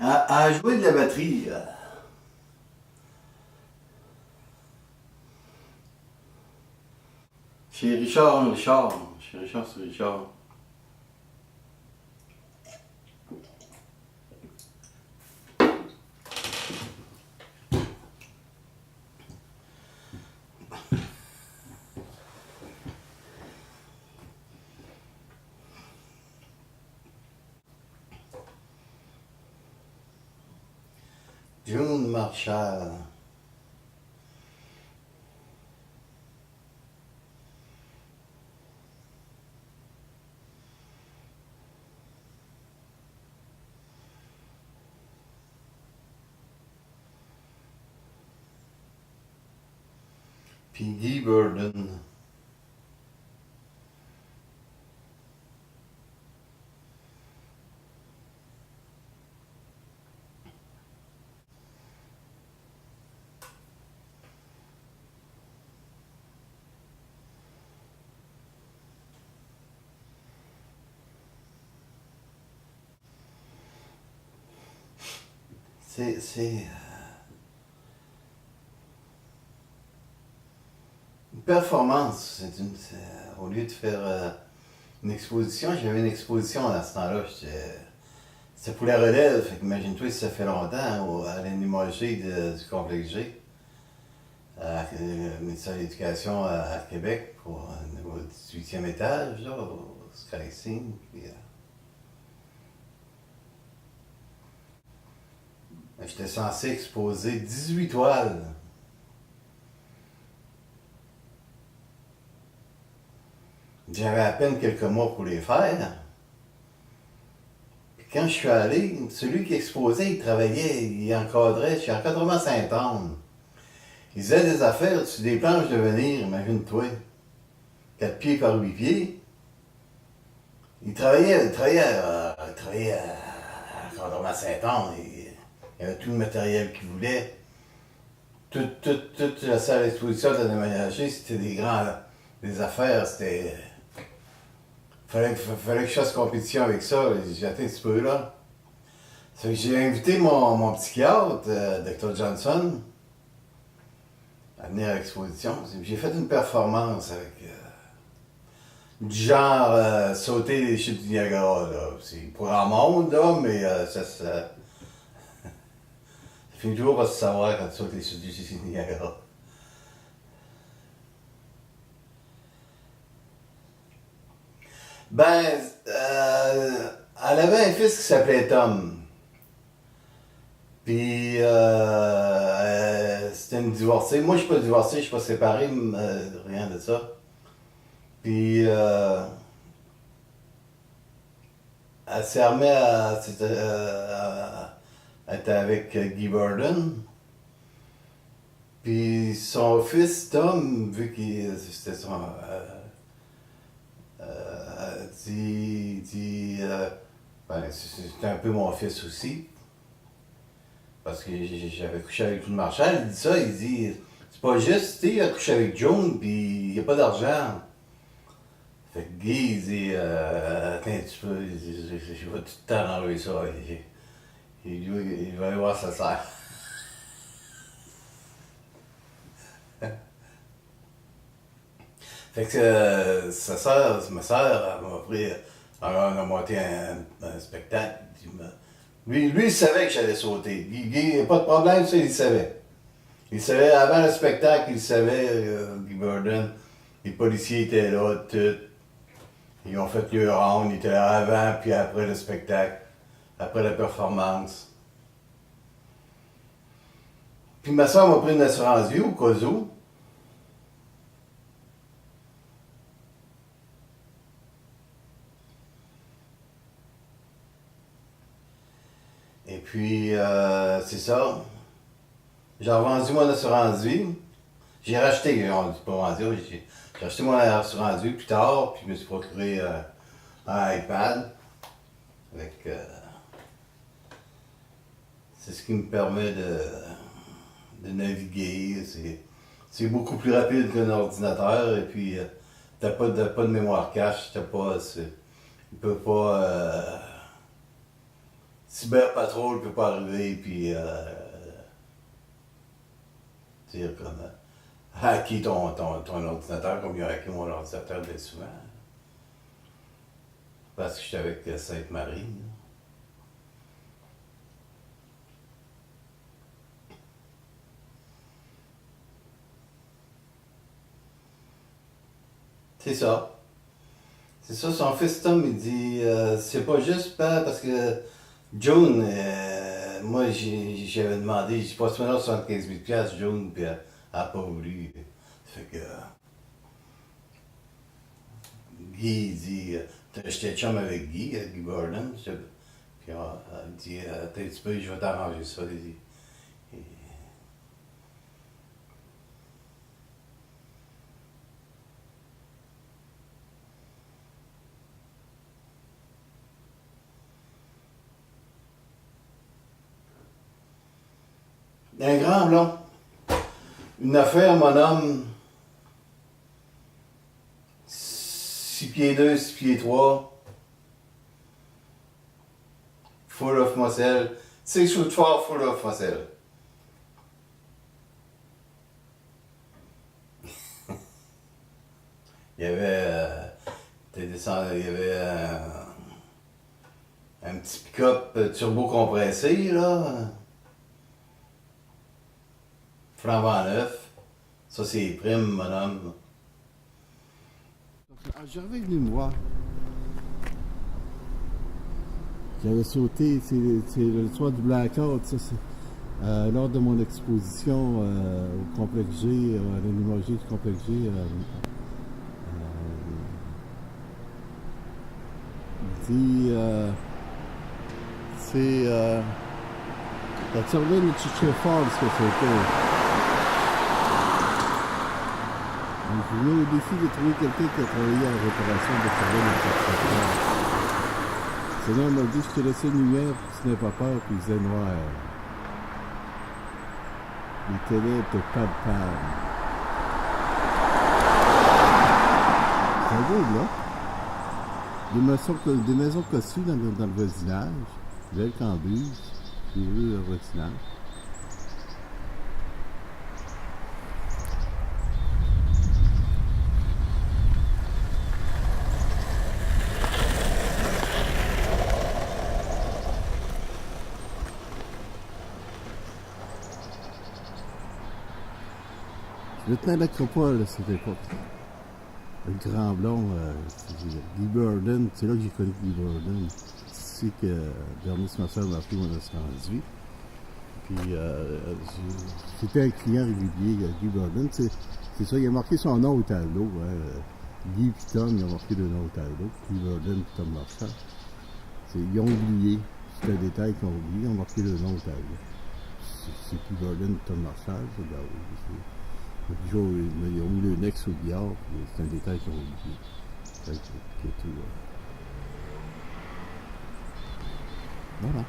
À jouer de la batterie. Chez Richard, Richard. Chez Richard, c'est Richard. June Marshall. Puis Guy Burden. C'est une performance. Au lieu de faire une exposition, j'avais une exposition à ce temps-là. C'était pour la relève. Fait qu'imagine-toi si ça fait longtemps à l'animologie du complexe G, à le ministère de l'Éducation à Québec, au 18e étage, là, au Sky Scene. Puis, j'étais censé exposer 18 toiles. J'avais à peine quelques mois pour les faire. Puis quand je suis allé, celui qui exposait, il travaillait, il encadrait chez Encadrement Saint-Anne. Il faisait des affaires sur des planches de venir, imagine-toi. 4 pieds par 8 pieds. Il travaillait à Encadrement Saint-Anne. Il avait tout le matériel qu'il voulait. Toute la salle d'exposition de déménager, c'était des affaires, c'était. Fallait que je fasse compétition avec ça, j'ai atteint un petit peu là. Ça fait que j'ai invité mon psychiatre, Dr. Johnson, à venir à l'exposition. J'ai fait une performance avec du genre sauter les chutes du Niagara. C'est pour grand monde, là, mais ça finit toujours par se savoir quand tu sautes les chutes du Niagara. Ben, elle avait un fils qui s'appelait Tom. Puis, c'était une divorcée. Moi, je suis pas divorcé, je suis pas séparé, rien de ça. Puis, elle s'est remise à être avec Guy Burden. Puis, son fils, Tom, vu qu'il c'était son. Ben, c'était un peu mon fils aussi. Parce que j'avais couché avec tout le Marshall, il dit ça, il dit, c'est pas juste, tu sais, il a couché avec Joan, puis il n'y a pas d'argent. Fait que Guy, il dit, attends un petit peu, je vais tout le temps enlever ça. Il va aller voir sa sœur. Fait que ma sœur, elle m'a pris, elle a monté un spectacle. Lui, il savait que j'allais sauter. Guy, pas de problème, ça, il savait. Il savait, avant le spectacle, il savait, Guy Burden, les policiers étaient là, tout. Ils ont fait leur ronde, ils étaient là avant, puis après le spectacle, après la performance. Puis ma soeur m'a pris une assurance vie au cas où. Et puis, c'est ça. J'ai revendu mon assurance vie. J'ai racheté, pas vendu, j'ai acheté mon assurance vie plus tard, puis je me suis procuré un iPad. Avec, c'est ce qui me permet de naviguer. C'est beaucoup plus rapide qu'un ordinateur, et puis t'as pas de mémoire cache, il peut pas. Cyber Patrol peut pas arriver, puis dire comme hacker ton ordinateur, comme ils ont hacké mon ordinateur bien souvent. Parce que j'étais avec Sainte-Marie. Là. C'est ça. C'est ça, son fils Tom, il dit, c'est pas juste parce que June, moi j'avais demandé, j'ai pas maintenant 75 000 June, puis elle a pas voulu. Ça fait que Guy, il dit, j'étais chum avec Guy Gordon, puis il dit, t'es un petit peu, je vais t'arranger ça. Il dit, un grand blond. Une affaire, mon homme, 6 pieds 2, 6 pieds 3, full of muscle, 6 foot 4, full of muscle. Il y avait, il y avait un petit pick-up turbo compressé, là. Flambant neuf. Ça, c'est les primes, mon homme. J'avais venu me voir. J'avais sauté, c'est le soir du blackout, ça, c'est lors de mon exposition au complexe G, à l'animologie du complexe G. Il dit, c'est la turbine de Chichen Falls que c'était. Donc, je venais au défi de trouver quelqu'un qui a travaillé à la réparation de turbines de Chichen Falls. Le Seigneur m'a dit, je te laissais une lumière, puis tu n'avais pas peur, puis il faisait noir. Les ténèbres te palpable. C'est un beau, là. Des maisons cossues dans le voisinage, belles cambuses, des rues de voisinage. Je tenais à l'acropole à cette époque. Le grand blond, Guy Burden, c'est là que j'ai connu Guy Burden. C'est que Bernice Masseur m'a appris en 1918. Puis c'était un client régulier, Guy Burden. C'est ça, il a marqué son nom au tableau. Hein. Guy et Tom, ils ont marqué le nom au tableau. Guy Burden et Tom Marshall. Ils ont oublié. C'est un détail qu'ils ont oublié, ils ont marqué le nom au tableau. C'est Guy Burden et Tom Marshall, c'est là oui. Ils ont mis le nex au billard, c'est un détail qu'ils ont oublié. Voilà.